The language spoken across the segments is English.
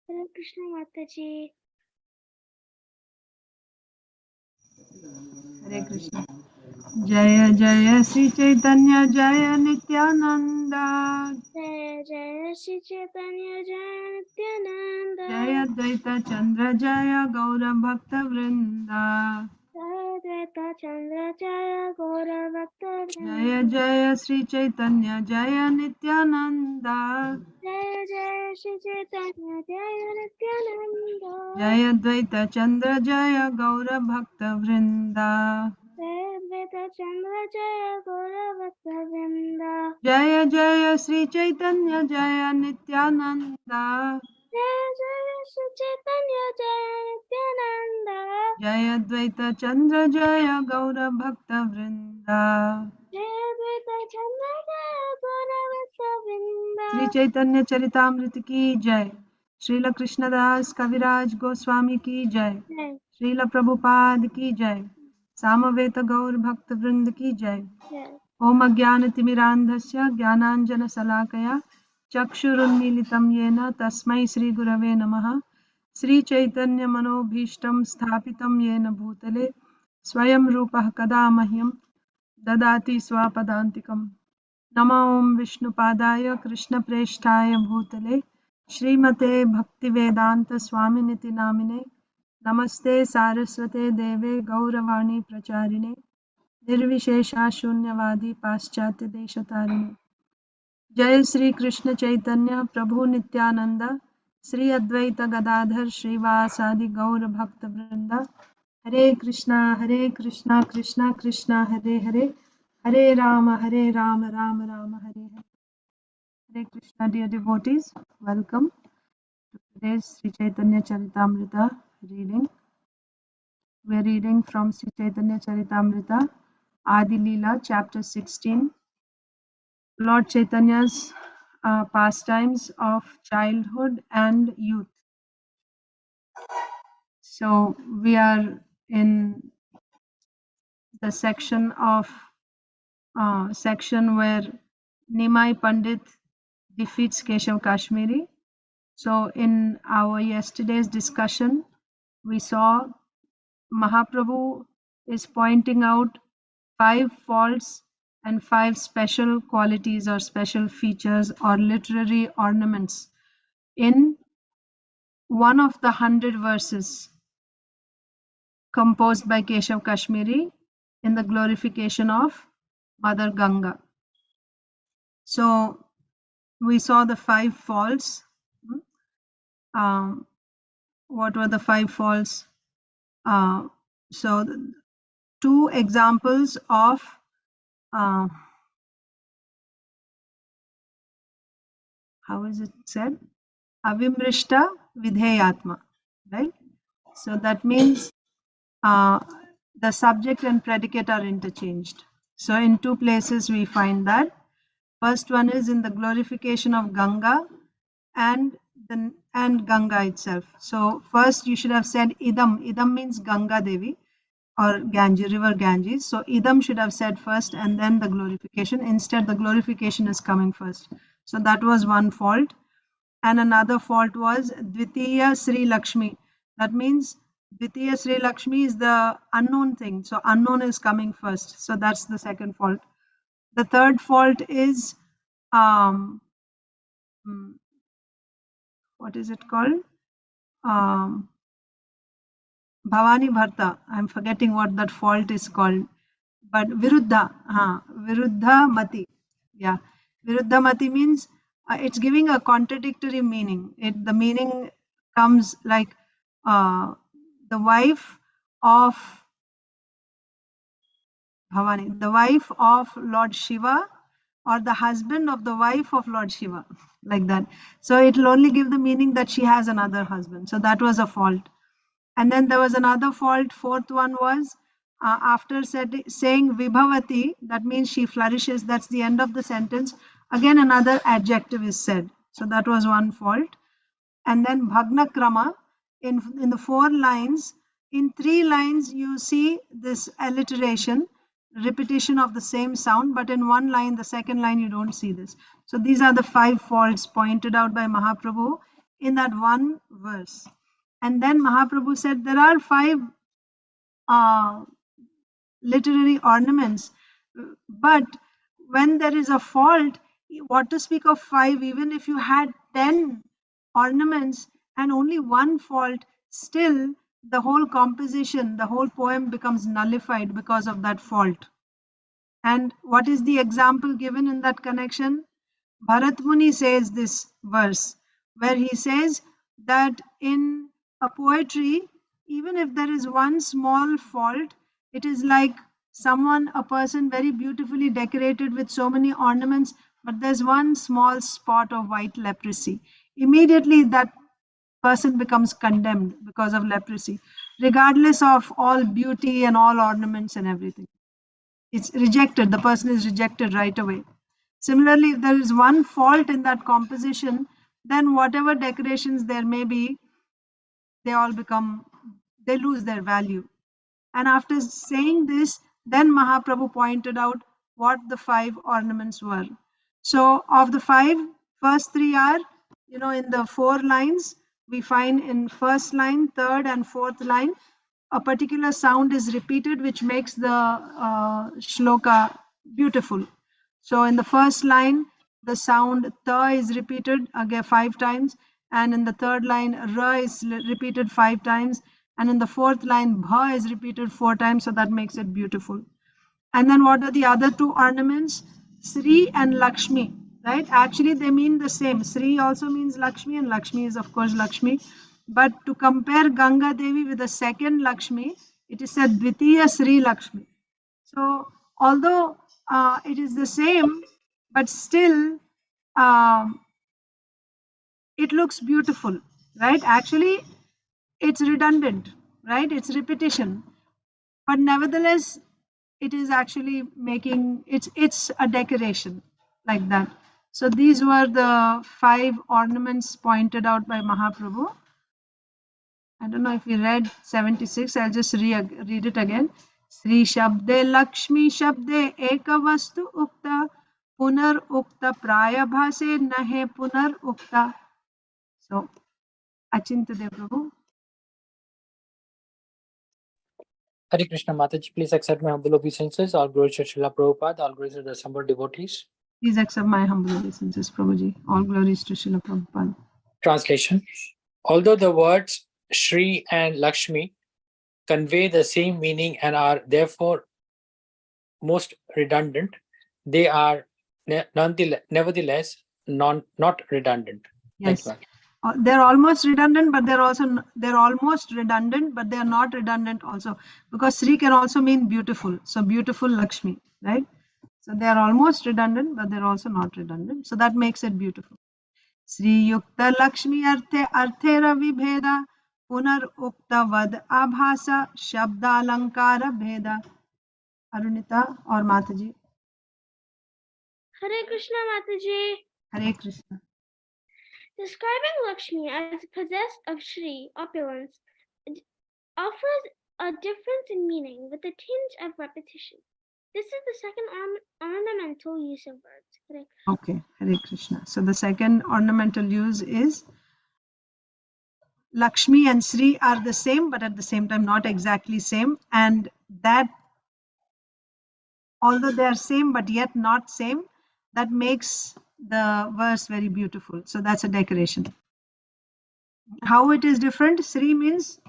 Hare Krishna Mataji. Hare Krishna. Jaya Jaya Sri Caitanya Jaya Nityananda. Jaya Jaya Shri Chaitanya Jaya Nityananda. Jaya Dvaita Chandra Jaya Gaura Bhakta Vrinda. Jaya Dvaita Chandra Jaya Gaura Bhakta Jaya Jaya Sri Chaitanya Jaya Nityananda. Jaya Jaya Shri Chaitanya Jaya Nityananda. Jaya Dvaita Chandra Jaya Gaura Bhakta Vrinda. Jaya Dvaita Chandra Jaya Gaura Bhakta Vrinda. Jaya Jaya Sri Chaitanya Jaya Nityananda. Jaya Jaya Shri Chaitanya Jaya Nityananda. Jaya Dvaita Chandra Jaya Gaura Bhakta Vrinda. Jaya Dvaita Chandra Jaya Gaura Bhakta Vrinda. Shri Chaitanya Charitamrita की जय। श्रील कृष्णदास कविराज गोस्वामी की जय। Jai. Srila Prabhupada की जय। सामवेद गौर भक्त वृंद की जय। Jai. ओम अज्ञानतिमिरान्धस्य ज्ञानाञ्जनशलाकया चक्षुरुन्मीलितं येन तस्मै श्रीगुरवे नमः। श्रीचैतन्यमनोभीष्टं स्थापितं येन भूतले स्वयं रूपः कदा मह्यं ददाति स्वपदान्तिकम्। नमो ओं विष्णुपादाय कृष्णप्रेष्ठाय भूतले श्रीमते भक्तिवेदांत स्वामिनिति नामिने नमस्ते सारस्वते देवे गौरवाणी प्रचारिणे निर्विशेषा शून्यवादी पाश्चात्य देशतारिणे। जय श्री कृष्ण चैतन्य प्रभु नित्यानंद श्री अद्वैत गदाधर श्रीवासादि गौर भक्त वृंद। हरे कृष्णा कृष्णा कृष्णा हरे हरे, हरे Ram Ram Ram Hare Hare. Hare Krishna, dear devotees, welcome to today's Sri Chaitanya Charitamrita reading. We are reading from Sri Chaitanya Charitamrita, Adi Leela, chapter 16, Lord Chaitanya's pastimes of childhood and youth. So we are in the section where Nimai Pandit defeats Keshav Kashmiri. So in our yesterday's discussion, we saw Mahaprabhu is pointing out 5 faults and 5 special qualities or special features or literary ornaments in one of the 100 verses composed by Keshav Kashmiri in the glorification of Mother Ganga. So we saw the 5 faults. What were the 5 faults? So 2 examples of how is it said? Avimrishta Vidheyatma, right? So that means the subject and predicate are interchanged. So in 2 places we find that. First one is in the glorification of Ganga and Ganga itself. So first you should have said Idam. Idam means Ganga Devi or Ganges, river Ganges. So Idam should have said first and then the glorification. Instead the glorification is coming first. So that was one fault. And another fault was Dvitiya Sri Lakshmi. That means Dvitiya Sri Lakshmi is the unknown thing. So unknown is coming first. So that's the second fault. The third fault is what is it called? Bhavani Bharta. I'm forgetting what that fault is called. But Viruddha. Viruddha Mati. Yeah. Viruddha Mati means it's giving a contradictory meaning. The meaning comes like the wife of Bhavani, the wife of Lord Shiva, or the husband of the wife of Lord Shiva, like that. So it will only give the meaning that she has another husband. So that was a fault. And then there was another fault. Fourth one was after saying Vibhavati, that means she flourishes. That's the end of the sentence. Again, another adjective is said. So that was one fault. And then Bhagna Krama, in the 4 lines, in 3 lines you see this alliteration, repetition of the same sound, but in 1 line, the second line, you don't see this. So these are the 5 faults pointed out by Mahaprabhu in that one verse. And then Mahaprabhu said there are 5 literary ornaments, but when there is a fault, what to speak of 5? Even if you had 10 ornaments and only one fault, still the whole composition, the whole poem becomes nullified because of that fault. And what is the example given in that connection? Bharat Muni says this verse, where he says that in a poetry, even if there is one small fault, it is like a person very beautifully decorated with so many ornaments, but there's one small spot of white leprosy. Immediately that person becomes condemned because of leprosy, regardless of all beauty and all ornaments and everything. It's rejected. The person is rejected right away. Similarly, if there is one fault in that composition, then whatever decorations there may be, they lose their value. And after saying this, then Mahaprabhu pointed out what the 5 ornaments were. So of the 5, first 3 are, in the 4 lines, we find in first line, third and fourth line, a particular sound is repeated, which makes the shloka beautiful. So in the first line, the sound ta is repeated again 5 times, and in the third line, ra is repeated 5 times, and in the fourth line, bha is repeated 4 times, so that makes it beautiful. And then what are the other 2 ornaments? Sri and Lakshmi, right? Actually, they mean the same. Sri also means Lakshmi, and Lakshmi is, of course, Lakshmi. But to compare Ganga Devi with the second Lakshmi, it is said Dvitiya Sri Lakshmi. So, although it is the same, but still it looks beautiful, right? Actually, it's redundant, right? It's repetition. But nevertheless, it is actually making it's a decoration like that. So these were the 5 ornaments pointed out by Mahaprabhu. I don't know if we read 76. I'll just read it again. Sri Shabde Lakshmi Shabde Ekavastu Ukta Punar Ukta Praya Bhase Nahe Punar Ukta. So Achinta Dev Prabhu. Hare Krishna Mataji, please accept my humble obeisances. All glories to Srila Prabhupada, all glories to the assembled devotees. Please accept my humble obeisances, Prabhuji. All glories to Srila Prabhupada. Translation. Although the words Shri and Lakshmi convey the same meaning and are therefore most redundant, they are nevertheless not redundant. Yes. They're almost redundant, but they're almost redundant, but they're not redundant also, because Sri can also mean beautiful. So beautiful Lakshmi, right? So they are almost redundant, but they're also not redundant. So that makes it beautiful. Sri Yukta Lakshmi Arthera Vibheda Punar Ukta Vad Abhasa Shabda Alankara Bheda. Arunita or Mataji. Hare Krishna Mataji. Hare Krishna. Describing Lakshmi as possessed of Shri, opulence, offers a difference in meaning with a tinge of repetition. This is the second ornamental use of words. Okay, Hare Krishna. So the second ornamental use is Lakshmi and Sri are the same, but at the same time not exactly same. And that, although they are same but yet not same, that makes the verse very beautiful. So that's a decoration. How it is different? Sri means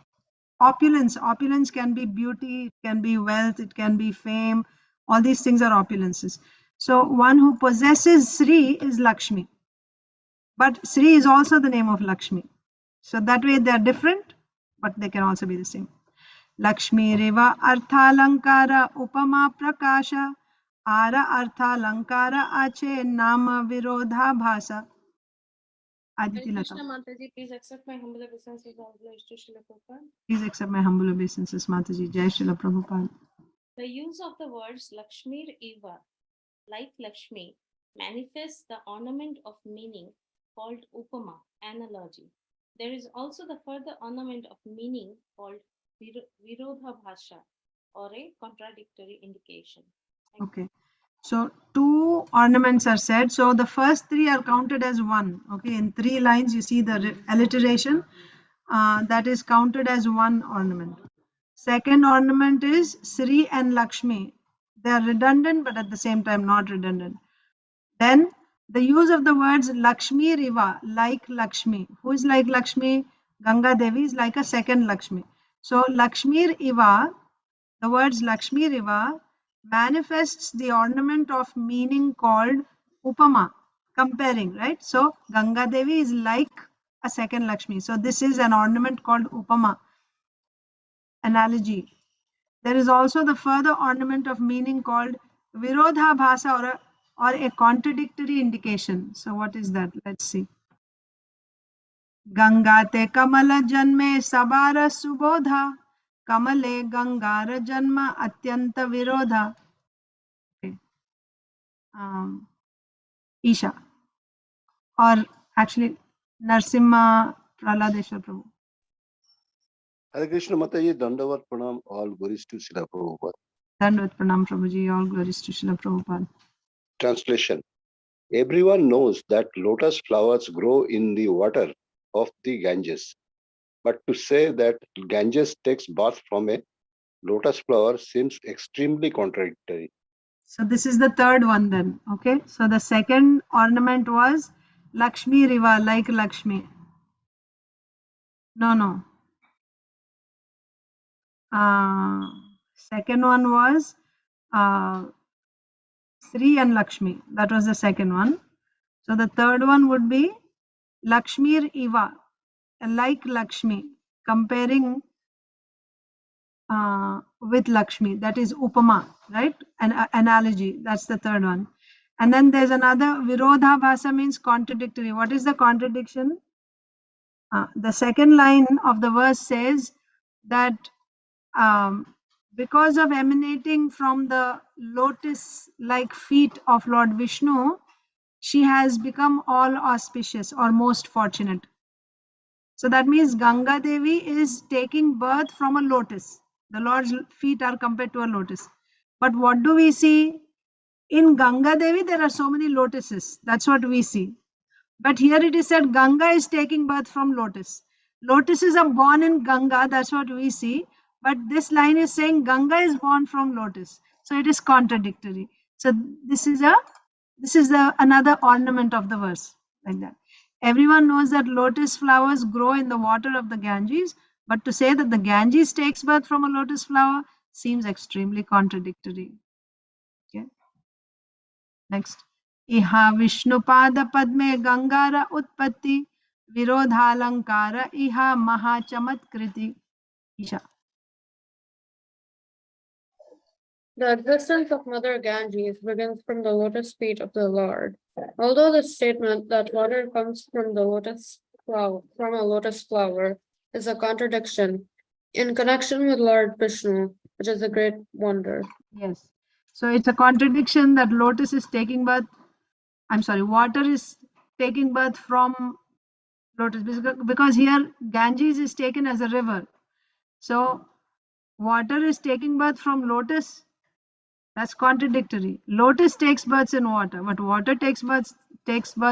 opulence. Opulence can be beauty, it can be wealth, it can be fame. All these things are opulences. So one who possesses Sri is Lakshmi. But Sri is also the name of Lakshmi. So that way they are different, but they can also be the same. Lakshmi Riva Arthalankara Upama Prakasha Ara Arthalankara Ache Nama Virodha Bhasa. Aditi Lata. Mataji, please accept my humble obeisances. All glories to Srila Prabhupada. Please accept my humble obeisances, Mataji. Jai Srila Prabhupada. The use of the words Lakshmir Eva, like Lakshmi, manifests the ornament of meaning called Upama, analogy. There is also the further ornament of meaning called Virodha Bhasha, or a contradictory indication. Okay. So 2 ornaments are said. So the first 3 are counted as 1. Okay, in 3 lines you see the alliteration that is counted as 1 ornament. Second ornament is Sri and Lakshmi. They are redundant but at the same time not redundant. Then the use of the words Lakshmi Riva, like Lakshmi. Who is like Lakshmi? Ganga Devi is like a second Lakshmi. So Lakshmi Iva, the words Lakshmi Riva manifests the ornament of meaning called Upama, comparing, right? So Ganga Devi is like a second Lakshmi. So this is an ornament called Upama, analogy. There is also the further ornament of meaning called Virodha Bhasa or a contradictory indication. So what is that? Let's see. Gangate Kamala Janme Sabara Subodha Kamale Gangara Janma Atyanta Virodha. Okay. Isha. Or actually Narsimha Praladeshwar Prabhu. Hare Krishna Mataji, Dandavat Pranam, all glories to Srila Prabhupada. Dandavat Pranam Prabhuji, all glories to Srila Prabhupada. Translation. Everyone knows that lotus flowers grow in the water of the Ganges. But to say that Ganges takes bath from a lotus flower seems extremely contradictory. So this is the third one then. Okay. So the second ornament was Lakshmi Riva, like Lakshmi. No. Second one was Sri and Lakshmi. That was the second one. So the third one would be Lakshmir Iva, like Lakshmi, comparing with Lakshmi. That is Upama, right? An analogy. That's the third one. And then there's another Virodha Bhasa, means contradictory. What is the contradiction? The second line of the verse says that because of emanating from the lotus-like feet of Lord Vishnu, she has become all auspicious or most fortunate. So that means Ganga Devi is taking birth from a lotus. The Lord's feet are compared to a lotus. But what do we see? In Ganga Devi, there are so many lotuses. That's what we see. But here it is said Ganga is taking birth from lotus. Lotuses are born in Ganga, that's what we see. But this line is saying Ganga is born from lotus. So it is contradictory. So this is another ornament of the verse, like that. Everyone knows that lotus flowers grow in the water of the Ganges, but to say that the Ganges takes birth from a lotus flower seems extremely contradictory. Okay. Next. Iha Vishnupada Padme Gangara Utpatti Virodhalankara Iha Mahachamatkriti. Isha. The existence of Mother Ganges begins from the lotus feet of the Lord. Although the statement that water comes from the lotus flower, from a lotus flower, is a contradiction in connection with Lord Vishnu, which is a great wonder. Yes. So it's a contradiction that lotus is taking birth. Water is taking birth from lotus, because here Ganges is taken as a river. So water is taking birth from lotus. That's contradictory. Lotus takes birth in water, but water takes birth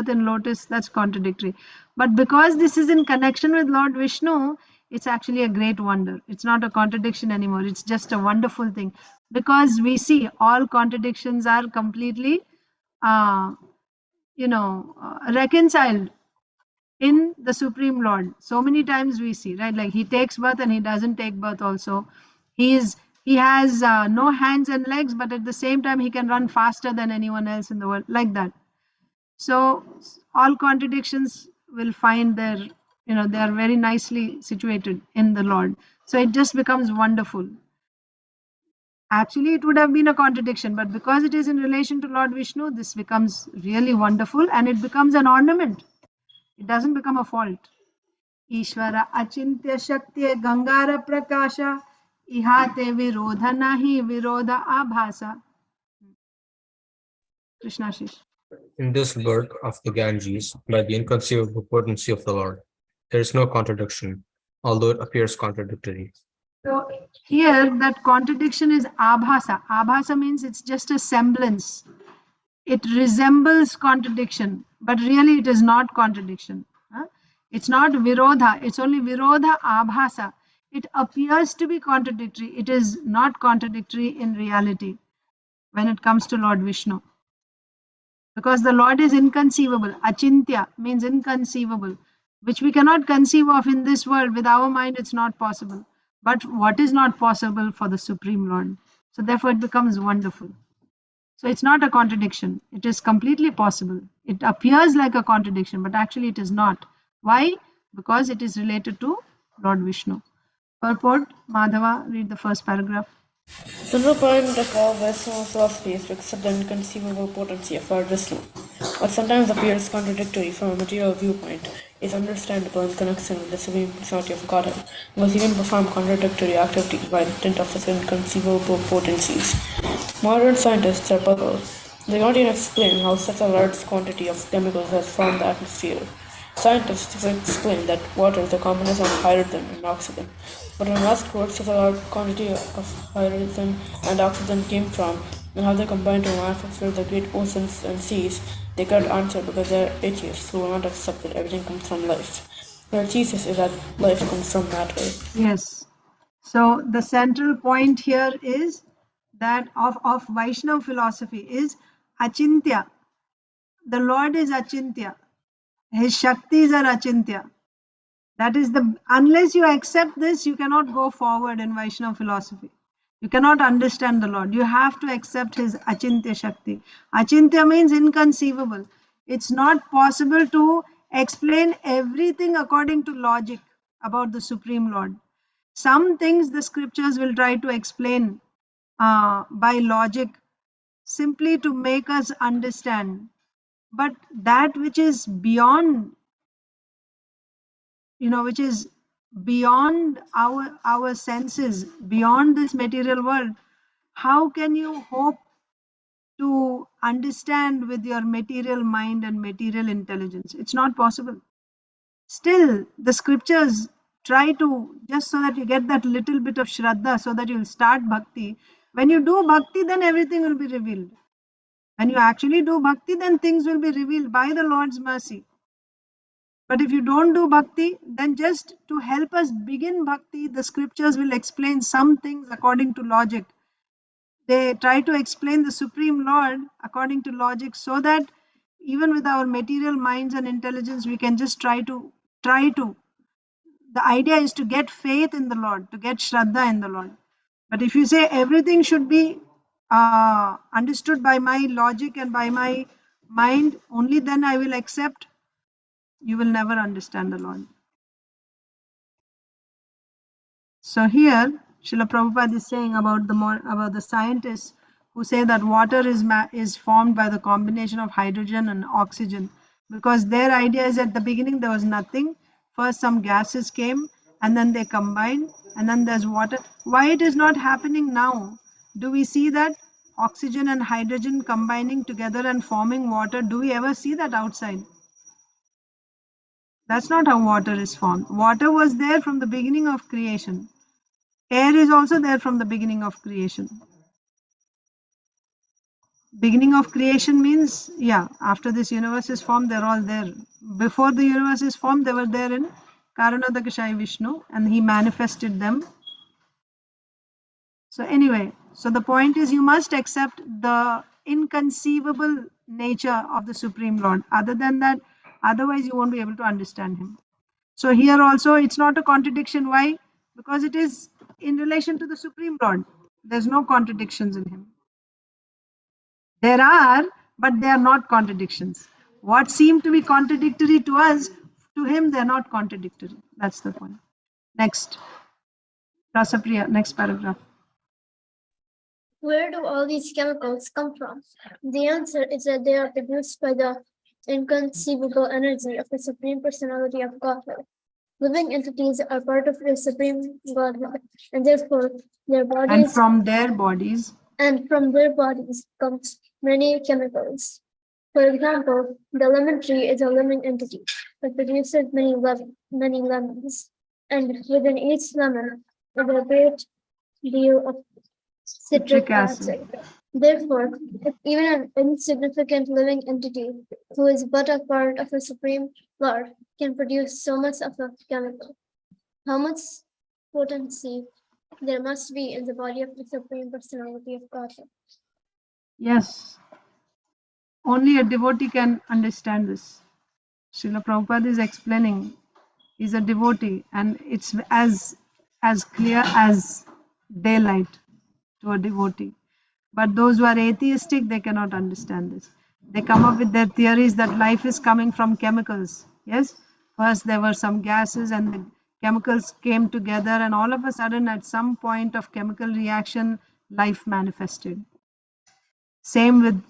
in lotus. That's contradictory. But because this is in connection with Lord Vishnu, it's actually a great wonder. It's not a contradiction anymore. It's just a wonderful thing, because we see all contradictions are completely, reconciled in the Supreme Lord. So many times we see, right? Like he takes birth and he doesn't take birth also. He has no hands and legs, but at the same time he can run faster than anyone else in the world, like that. So all contradictions will find their, they are very nicely situated in the Lord. So it just becomes wonderful. Actually, it would have been a contradiction, but because it is in relation to Lord Vishnu, this becomes really wonderful and it becomes an ornament. It doesn't become a fault. Ishvara achintya shaktye gangara prakasha ihate virodha nahi virodha abhasa. Krishna Shish. In this birth of the Ganges, by the inconceivable potency of the Lord, there is no contradiction, although it appears contradictory. So here that contradiction is abhasa. Abhasa means it's just a semblance. it resembles contradiction, but really it is not contradiction. It's not virodha, it's only virodha abhasa. It appears to be contradictory. It is not contradictory in reality when it comes to Lord Vishnu. Because the Lord is inconceivable. Achintya means inconceivable, which we cannot conceive of in this world. With our mind, it's not possible. But what is not possible for the Supreme Lord? So therefore it becomes wonderful. So it's not a contradiction. It is completely possible. It appears like a contradiction, but actually it is not. Why? Because it is related to Lord Vishnu. Purport, Madhava, read the first paragraph. The central point of all Western philosophy is to accept the inconceivable potency of Lord Vishnu. What sometimes appears contradictory from a material viewpoint is understandable in connection with the Supreme Personality of Godhead, because he can perform contradictory activities by dint of his inconceivable potencies. Modern scientists are puzzled. They cannot even explain how such a large quantity of chemicals has formed the atmosphere. Scientists explain that water is a combination of hydrogen and oxygen, but when asked where such a large quantity of hydrogen and oxygen came from and how they combine to manufacture the great oceans and seas, they cannot answer because they are atheists who will not accept that everything comes from life. Their thesis is that life comes from matter. Yes. So the central point here is that of Vaishnava philosophy is Achintya. The Lord is Achintya. His Shaktis are Achintya. That is unless you accept this, you cannot go forward in Vaishnava philosophy. You cannot understand the Lord. You have to accept his Achintya Shakti. Achintya means inconceivable. It's not possible to explain everything according to logic about the Supreme Lord. Some things the scriptures will try to explain by logic simply to make us understand. But that which is beyond, which is beyond our senses, beyond this material world, how can you hope to understand with your material mind and material intelligence? It's not possible. Still, the scriptures try to, just so that you get that little bit of shraddha, so that you'll start bhakti. When you do bhakti, then everything will be revealed. When you actually do bhakti, then things will be revealed by the Lord's mercy. But if you don't do bhakti, then just to help us begin bhakti, the scriptures will explain some things according to logic. They try to explain the Supreme Lord according to logic, so that even with our material minds and intelligence, we can just try to. The idea is to get faith in the Lord, to get shraddha in the Lord. But if you say everything should be understood by my logic and by my mind, only then I will accept, you will never understand the Lord. So here, Srila Prabhupada is saying about the scientists who say that water is formed by the combination of hydrogen and oxygen, because their idea is at the beginning there was nothing. First some gases came and then they combined and then there's water. Why it is not happening now? Do we see that oxygen and hydrogen combining together and forming water? Do we ever see that outside? That's not how water is formed. Water was there from the beginning of creation. Air is also there from the beginning of creation. Beginning of creation means, after this universe is formed, they're all there. Before the universe is formed, they were there in Karanodakashayi Vishnu, and he manifested them. So anyway, so the point is you must accept the inconceivable nature of the Supreme Lord. Other than that, otherwise you won't be able to understand him. So here also it's not a contradiction. Why? Because it is in relation to the Supreme Lord. There's no contradictions in him. There are, but they are not contradictions. What seem to be contradictory to us, to him they are not contradictory. That's the point. Next. Rasapriya, next paragraph. Where do all these chemicals come from? The answer is that they are produced by the inconceivable energy of the Supreme Personality of Godhead. Living entities are part of the Supreme Godhead, and therefore their bodies And from their bodies come many chemicals. For example, the lemon tree is a living entity that produces many lemons, and within each lemon is a great deal of citric acid. Therefore, if even an insignificant living entity who is but a part of the Supreme Lord can produce so much of a chemical, how much potency there must be in the body of the Supreme Personality of Godhead? Yes, only a devotee can understand this. Srila Prabhupada is explaining, he's a devotee, and it's as clear as daylight to a devotee. But those who are atheistic, they cannot understand this. They come up with their theories that life is coming from chemicals. Yes, first there were some gases and the chemicals came together, and all of a sudden at some point of chemical reaction, life manifested. Same with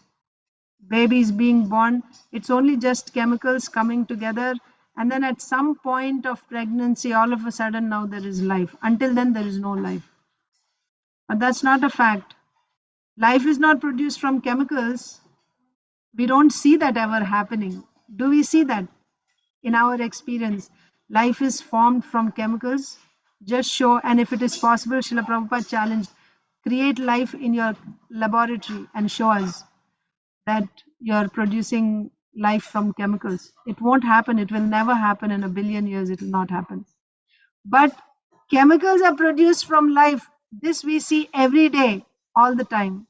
babies being born, it's only just chemicals coming together, and then at some point of pregnancy, all of a sudden now there is life. Until then there is no life. But that's not a fact. Life is not produced from chemicals. We don't see that ever happening. Do we see that in our experience? Life is formed from chemicals. Just show, and if it is possible, Srila Prabhupada challenged, create life in your laboratory and show us that you're producing life from chemicals. It won't happen. It will never happen. In a billion years, it will not happen. But chemicals are produced from life. This we see every day, all the time.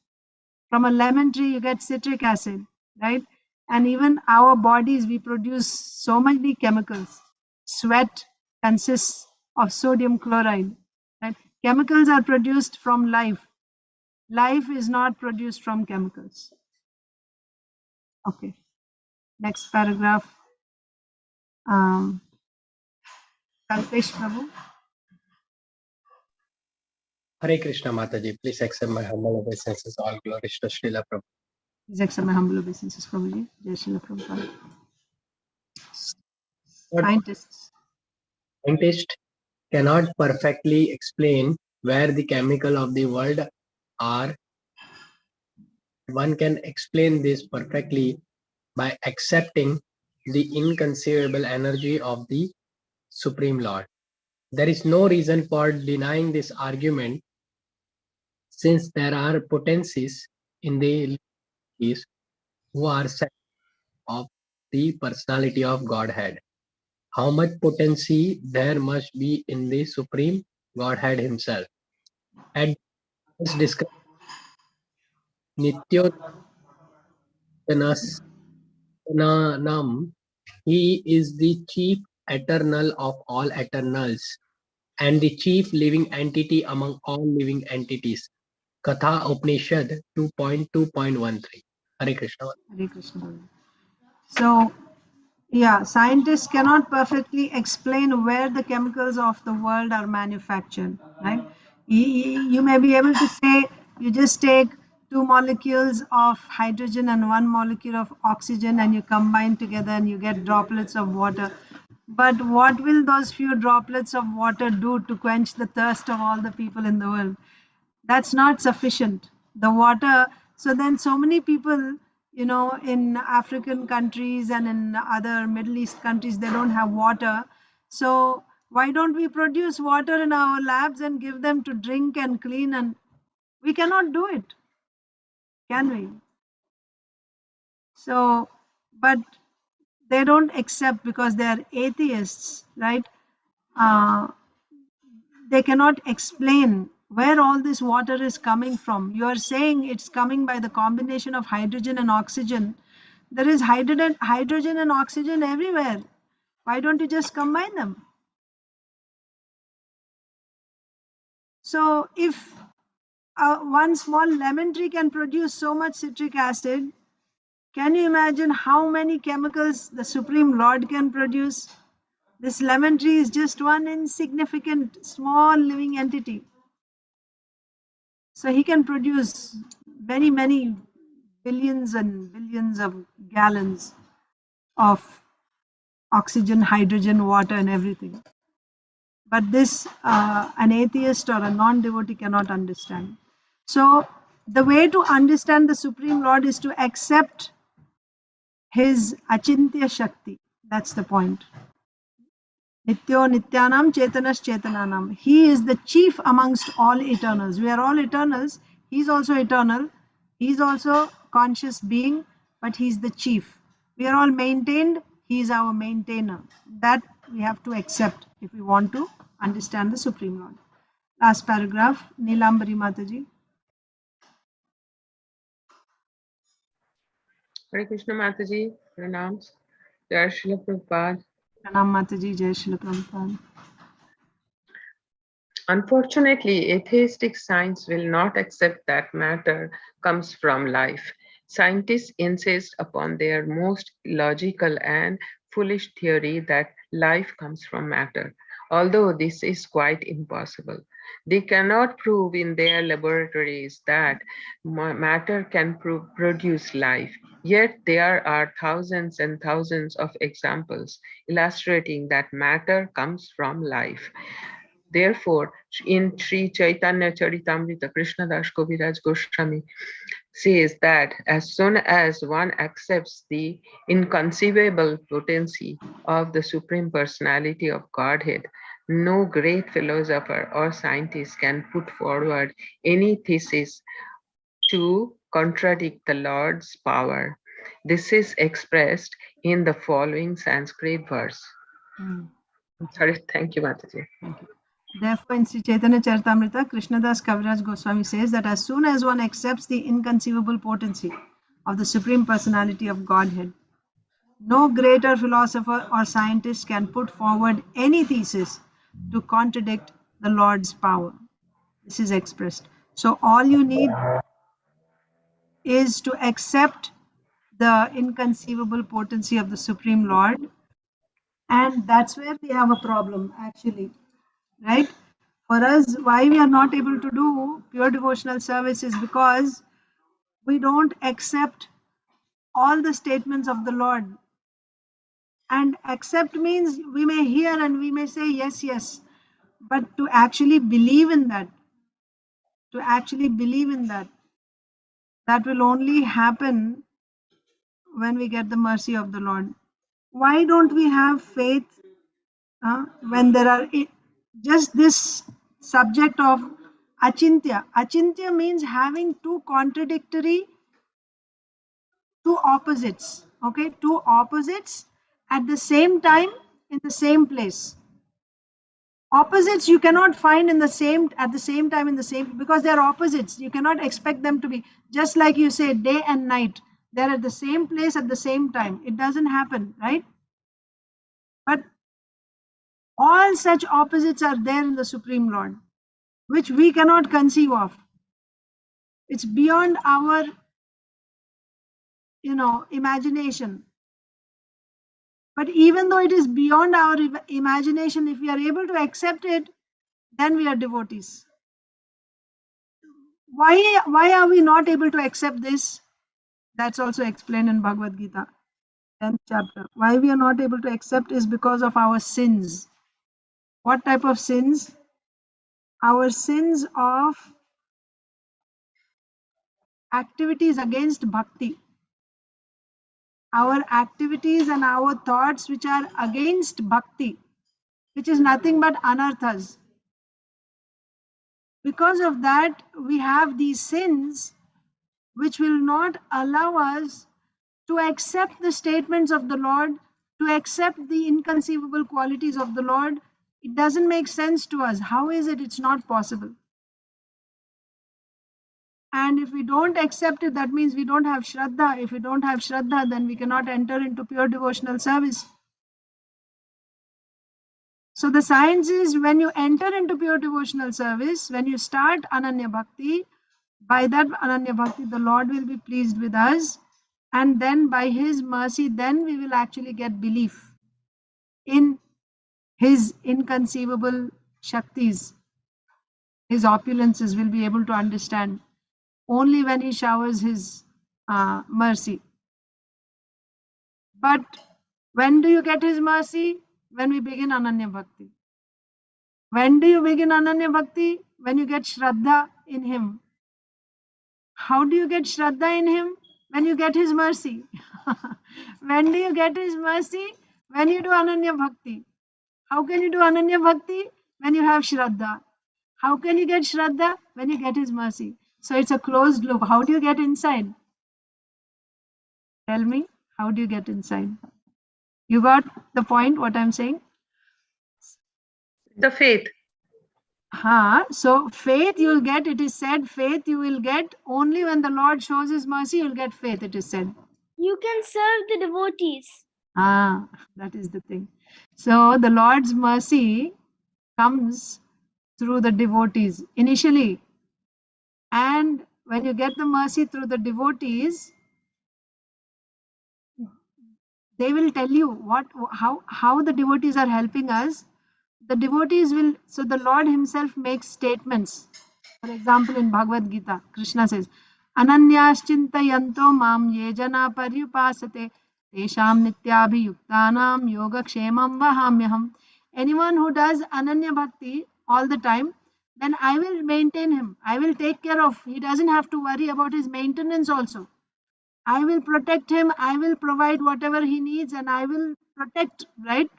From a lemon tree, you get citric acid, right? And even our bodies, we produce so many chemicals. Sweat consists of sodium chloride, right? Chemicals are produced from life. Life is not produced from chemicals. Okay. Next paragraph. Kalpesh Prabhu. Hare Krishna Mataji, please accept my humble obeisances. All glories to Srila Prabhupada. Please accept my humble obeisances, Prabhuji. Jai Srila Prabhupada. Scientists. Scientists cannot perfectly explain where the chemical of the world are. One can explain this perfectly by accepting the inconceivable energy of the Supreme Lord. There is no reason for denying this argument, since there are potencies in the Lordis who are set of the personality of Godhead. How much potency there must be in the Supreme Godhead Himself. At this described Nityanam, He is the chief eternal of all eternals and the chief living entity among all living entities. Katha Upanishad 2.2.13. Hare Krishna. Hare Krishna. Prabhuji. So, yeah, scientists cannot perfectly explain where the chemicals of the world are manufactured, right? You may be able to say you just take two molecules of hydrogen and one molecule of oxygen and you combine together and you get droplets of water. But what will those few droplets of water do to quench the thirst of all the people in the world? That's not sufficient. The water, so then so many people, in African countries and in other Middle East countries, they don't have water. So why don't we produce water in our labs and give them to drink and clean? And we cannot do it, can we? So, but they don't accept because they are atheists, right? They cannot explain where all this water is coming from. You are saying it's coming by the combination of hydrogen and oxygen. There is hydrogen and oxygen everywhere. Why don't you just combine them? So if one small lemon tree can produce so much citric acid, can you imagine how many chemicals the Supreme Lord can produce? This lemon tree is just one insignificant small living entity. So he can produce many, many billions and billions of gallons of oxygen, hydrogen, water, and everything. But this, an atheist or a non-devotee cannot understand. So the way to understand the Supreme Lord is to accept His Achintya Shakti. That's the point. Nityo Nityanam Chetanas Chetananam. He is the chief amongst all eternals. We are all eternals. He is also eternal. He's also conscious being, but he's the chief. We are all maintained, he is our maintainer. That we have to accept if we want to understand the Supreme Lord. Last paragraph, Nilambari Mataji. Hare Krishna Mataji, pranams. Jai Srila Prabhupada. Pranam Mataji, Jai Srila Prabhupada. Unfortunately, atheistic science will not accept that matter comes from life. Scientists insist upon their most logical and foolish theory that life comes from matter, although this is quite impossible. They cannot prove in their laboratories that matter can produce life. Yet there are thousands and thousands of examples illustrating that matter comes from life. Therefore, in Sri Caitanya Charitamrita, Krishnadas Kaviraj Goswami says that as soon as one accepts the inconceivable potency of the Supreme Personality of Godhead, no great philosopher or scientist can put forward any thesis to contradict the Lord's power. This is expressed in the following Sanskrit verse. Sorry, thank you, Mataji. Thank you. Therefore, in Sri Chaitanya Charitamrita, Krishnadas Kaviraj Goswami says that as soon as one accepts the inconceivable potency of the Supreme Personality of Godhead, no greater philosopher or scientist can put forward any thesis to contradict the Lord's power. This is expressed. So all you need is to accept the inconceivable potency of the Supreme Lord, and that's where we have a problem actually, right? For us, why we are not able to do pure devotional service is because we don't accept all the statements of the Lord. And accept means we may hear and we may say yes, yes, but to actually believe in that, that will only happen when we get the mercy of the Lord. Why don't we have faith when there are just this subject of achintya? Achintya means having two opposites, okay, two opposites at the same time in the same place. Opposites you cannot find at the same time in the same, because they are opposites. You cannot expect them to be just like you say day and night. They're at the same place at the same time. It doesn't happen, right? But all such opposites are there in the Supreme Lord, which we cannot conceive of. It's beyond our, imagination. But even though it is beyond our imagination, if we are able to accept it, then we are devotees. Why are we not able to accept this? That's also explained in Bhagavad Gita, 10th chapter. Why we are not able to accept is because of our sins. What type of sins? Our sins of activities against bhakti. Our activities and our thoughts which are against bhakti, which is nothing but anarthas. Because of that, we have these sins which will not allow us to accept the statements of the Lord, to accept the inconceivable qualities of the Lord. It doesn't make sense to us. How is it? It's not possible. And if we don't accept it, that means we don't have Shraddha. If we don't have Shraddha, then we cannot enter into pure devotional service. So the science is, when you enter into pure devotional service, when you start Ananya Bhakti, by that Ananya Bhakti, the Lord will be pleased with us. And then by His mercy, then we will actually get belief in His inconceivable Shaktis, His opulences. Will be able to understand only when He showers His mercy. But when do you get His mercy? When we begin Ananya Bhakti. When do you begin Ananya Bhakti? When you get Shraddha in Him. How do you get Shraddha in Him? When you get His mercy. When do you get His mercy? When you do Ananya Bhakti. How can you do Ananya Bhakti? When you have Shraddha. How can you get Shraddha? When you get His mercy. So it's a closed loop. How do you get inside? Tell me, how do you get inside? You got the point, what I'm saying? The faith. So faith you will get, it is said, faith you will get only when the Lord shows his mercy, you'll get faith, it is said. You can serve the devotees. That is the thing. So the Lord's mercy comes through the devotees initially. And when you get the mercy through the devotees, they will tell you how the devotees are helping us. The devotees will, so the Lord himself makes statements. For example, in Bhagavad Gita, Krishna says, Ananyaschintayanto mam ye jana paryupasate tesham nityabhiyuktanam yogakshemam vahamyaham. Anyone who does Ananya Bhakti all the time, then I will maintain him. I will take care of. He doesn't have to worry about his maintenance also. I will protect him. I will provide whatever he needs and I will protect, right?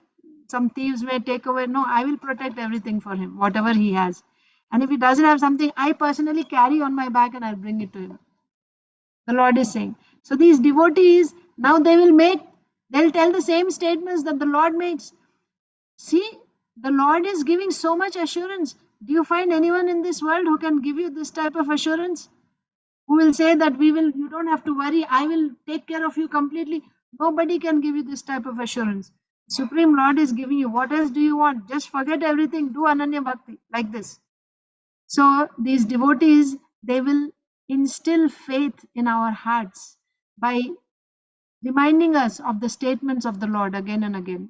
Some thieves may take away. No, I will protect everything for him, whatever he has. And if he doesn't have something, I personally carry on my back and I'll bring it to him. The Lord is saying. So these devotees, now they'll tell the same statements that the Lord makes. See, the Lord is giving so much assurance. Do you find anyone in this world who can give you this type of assurance? Who will say that you don't have to worry, I will take care of you completely? Nobody can give you this type of assurance. Supreme Lord is giving you. What else do you want? Just forget everything. Do Ananya Bhakti like this. So these devotees, they will instill faith in our hearts by reminding us of the statements of the Lord again and again.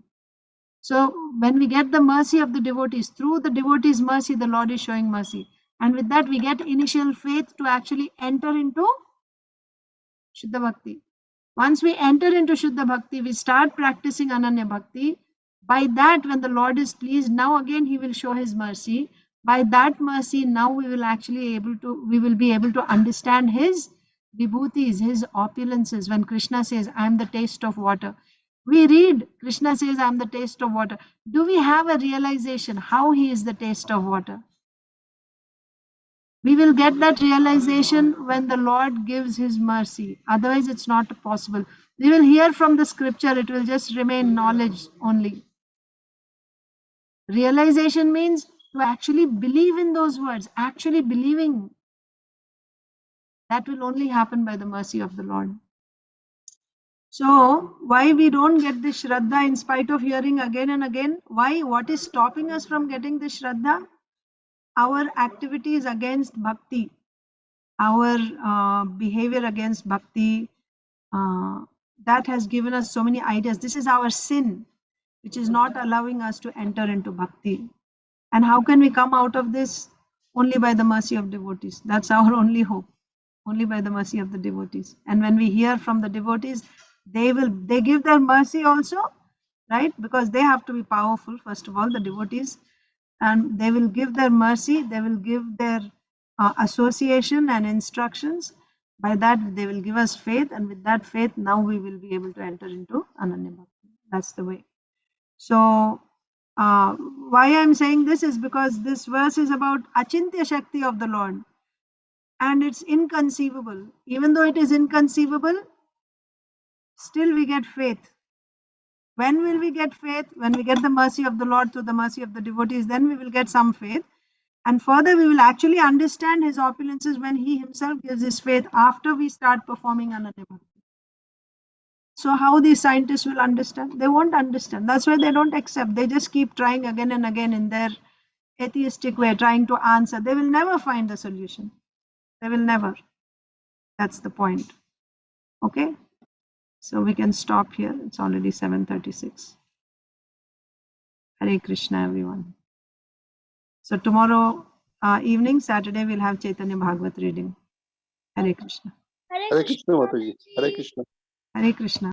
So when we get the mercy of the devotees, through the devotees' mercy, the Lord is showing mercy. And with that, we get initial faith to actually enter into Shuddha Bhakti. Once we enter into Shuddha Bhakti, we start practicing Ananya Bhakti. By that, when the Lord is pleased, now again He will show His mercy. By that mercy, now we will be able to understand His vibhutis, His opulences. When Krishna says, I am the taste of water. We read, Krishna says, I am the taste of water. Do we have a realization how He is the taste of water? We will get that realization when the Lord gives His mercy. Otherwise, it's not possible. We will hear from the scripture, it will just remain knowledge only. Realization means to actually believe in those words, actually believing. That will only happen by the mercy of the Lord. So, why we don't get this Shraddha in spite of hearing again and again? Why? What is stopping us from getting this Shraddha? Our activities against Bhakti. Our behavior against Bhakti, that has given us so many ideas. This is our sin, which is not allowing us to enter into Bhakti. And how can we come out of this? Only by the mercy of devotees. That's our only hope. Only by the mercy of the devotees. And when we hear from the devotees, they give their mercy also, right? Because they have to be powerful, first of all, the devotees. And they will give their mercy, they will give their association and instructions. By that, they will give us faith, and with that faith, now we will be able to enter into Ananya Bhakti. That's the way. So, why I'm saying this is because this verse is about Achintya Shakti of the Lord, and it's inconceivable. Even though it is inconceivable, still we get faith. When will we get faith? When we get the mercy of the Lord through the mercy of the devotees, then we will get some faith. And further, we will actually understand His opulences when He Himself gives His faith after we start performing Ananya Bhakti. So how these scientists will understand? They won't understand. That's why they don't accept. They just keep trying again and again in their atheistic way, trying to answer. They will never find the solution. They will never. That's the point. Okay? So we can stop here. It's already 7:36. Hare Krishna, everyone. So tomorrow evening, Saturday, we'll have Chaitanya Bhagavat reading. Hare Krishna. Hare Hare Krishna. Krishna, Mataji. Hare Krishna. Hare Krishna.